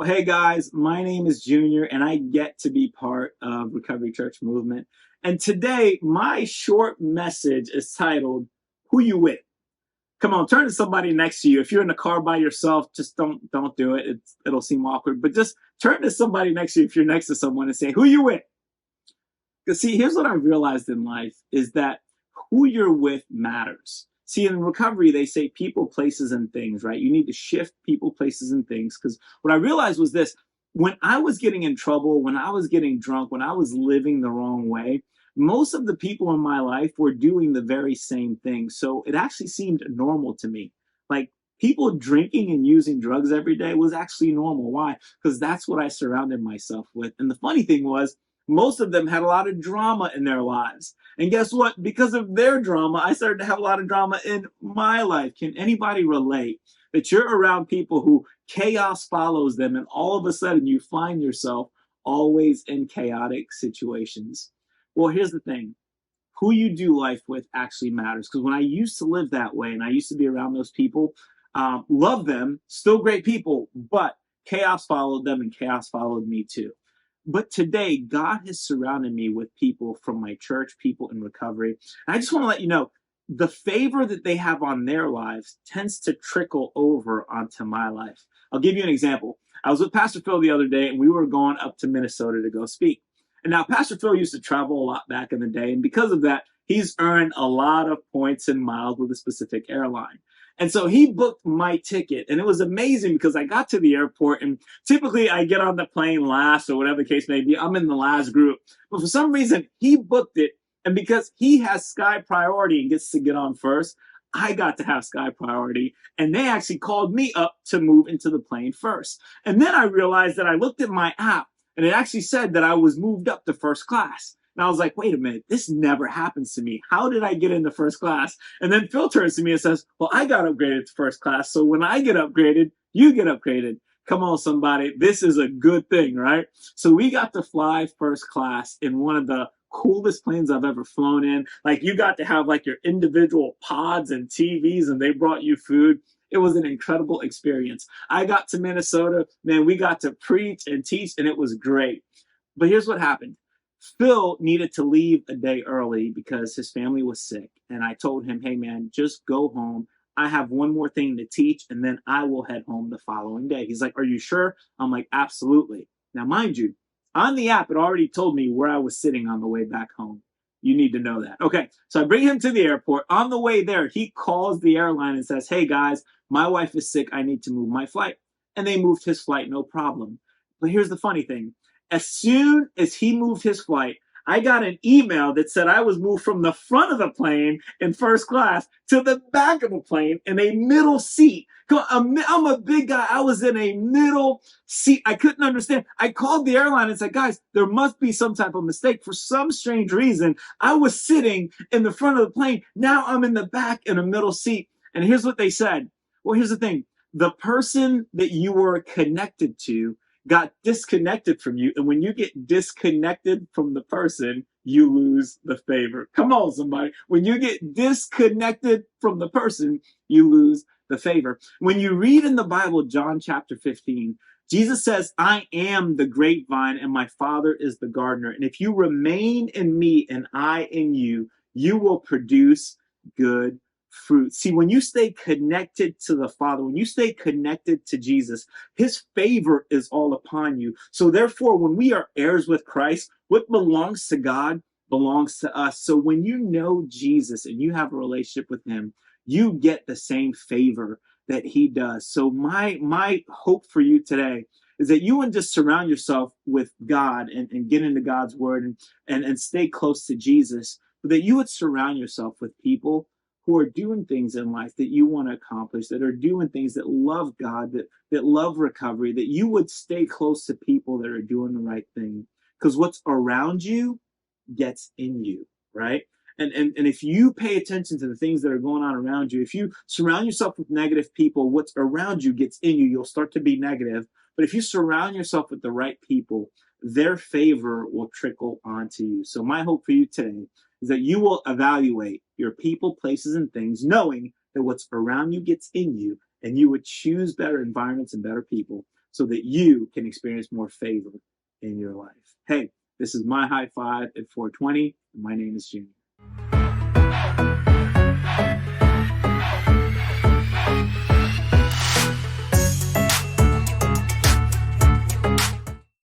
Hey guys, my name is Junior and I get to be part of Recovery Church Movement. And today, my short message is titled, Who You With? Come on, turn to somebody next to you. If you're in the car by yourself, just don't do it. It'll seem awkward, but just turn to somebody next to you if you're next to someone and say, Who you with? Because see, here's what I realized in life is that who you're with matters. See, in recovery, they say people, places, and things, right? You need to shift people, places, and things. Because what I realized was this: when I was getting in trouble, when I was getting drunk, when I was living the wrong way, most of the people in my life were doing the very same thing. So it actually seemed normal to me. Like people drinking and using drugs every day was actually normal. Why? Because that's what I surrounded myself with. And the funny thing was, most of them had a lot of drama in their lives. And guess what? Because of their drama, I started to have a lot of drama in my life. Can anybody relate that you're around people who chaos follows them and all of a sudden you find yourself always in chaotic situations? Well, here's the thing: who you do life with actually matters. Because when I used to live that way and I used to be around those people, love them, still great people, but chaos followed them and chaos followed me too. But today, God has surrounded me with people from my church, people in recovery. And I just want to let you know the favor that they have on their lives tends to trickle over onto my life. I'll give you an example. I was with Pastor Phil the other day, and we were going up to Minnesota to go speak. And now, Pastor Phil used to travel a lot back in the day. And because of that, he's earned a lot of points and miles with a specific airline. And so he booked my ticket. And it was amazing because I got to the airport, and typically I get on the plane last or whatever the case may be. I'm in the last group. But for some reason, he booked it. And because he has Sky Priority and gets to get on first, I got to have Sky Priority. And they actually called me up to move into the plane first. And then I realized that I looked at my app and it actually said that I was moved up to first class. And I was like, wait a minute, this never happens to me. How did I get into first class? And then Phil turns to me and says, well, I got upgraded to first class. So when I get upgraded, you get upgraded. Come on, somebody. This is a good thing, right? So we got to fly first class in one of the coolest planes I've ever flown in. Like you got to have like your individual pods and TVs and they brought you food. It was an incredible experience. I got to Minnesota, man, we got to preach and teach and it was great. But here's what happened. Phil needed to leave a day early because his family was sick. And I told him, hey, man, just go home. I have one more thing to teach, and then I will head home the following day. He's like, are you sure? I'm like, absolutely. Now, mind you, on the app, it already told me where I was sitting on the way back home. You need to know that. Okay, so I bring him to the airport. On the way there, he calls the airline and says, hey, guys, my wife is sick. I need to move my flight. And they moved his flight, no problem. But here's the funny thing. As soon as he moved his flight, I got an email that said I was moved from the front of the plane in first class to the back of the plane in a middle seat. I'm a big guy. I was in a middle seat. I couldn't understand. I called the airline and said, guys, there must be some type of mistake. For some strange reason, I was sitting in the front of the plane. Now I'm in the back in a middle seat. And here's what they said. Well, here's the thing. The person that you were connected to got disconnected from you. And when you get disconnected from the person, you lose the favor. Come on, somebody. When you get disconnected from the person, you lose the favor. When you read in the Bible, John chapter 15, Jesus says, I am the grapevine and my Father is the gardener. And if you remain in me and I in you, you will produce good fruit. See, when you stay connected to the Father, when you stay connected to Jesus, his favor is all upon you. So therefore, when we are heirs with Christ, what belongs to God belongs to us. So when you know Jesus and you have a relationship with him, you get the same favor that he does. So my hope for you today is that you wouldn't just surround yourself with God and get into God's word and stay close to Jesus, but that you would surround yourself with people who are doing things in life that you want to accomplish, that are doing things that love God, that love recovery, that you would stay close to people that are doing the right thing. Because what's around you gets in you, right? And if you pay attention to the things that are going on around you, if you surround yourself with negative people, what's around you gets in you. You'll start to be negative. But if you surround yourself with the right people, their favor will trickle onto you. So my hope for you today is that you will evaluate your people, places, and things, knowing that what's around you gets in you, and you would choose better environments and better people so that you can experience more favor in your life. Hey, this is my high five at 420. And my name is Junior.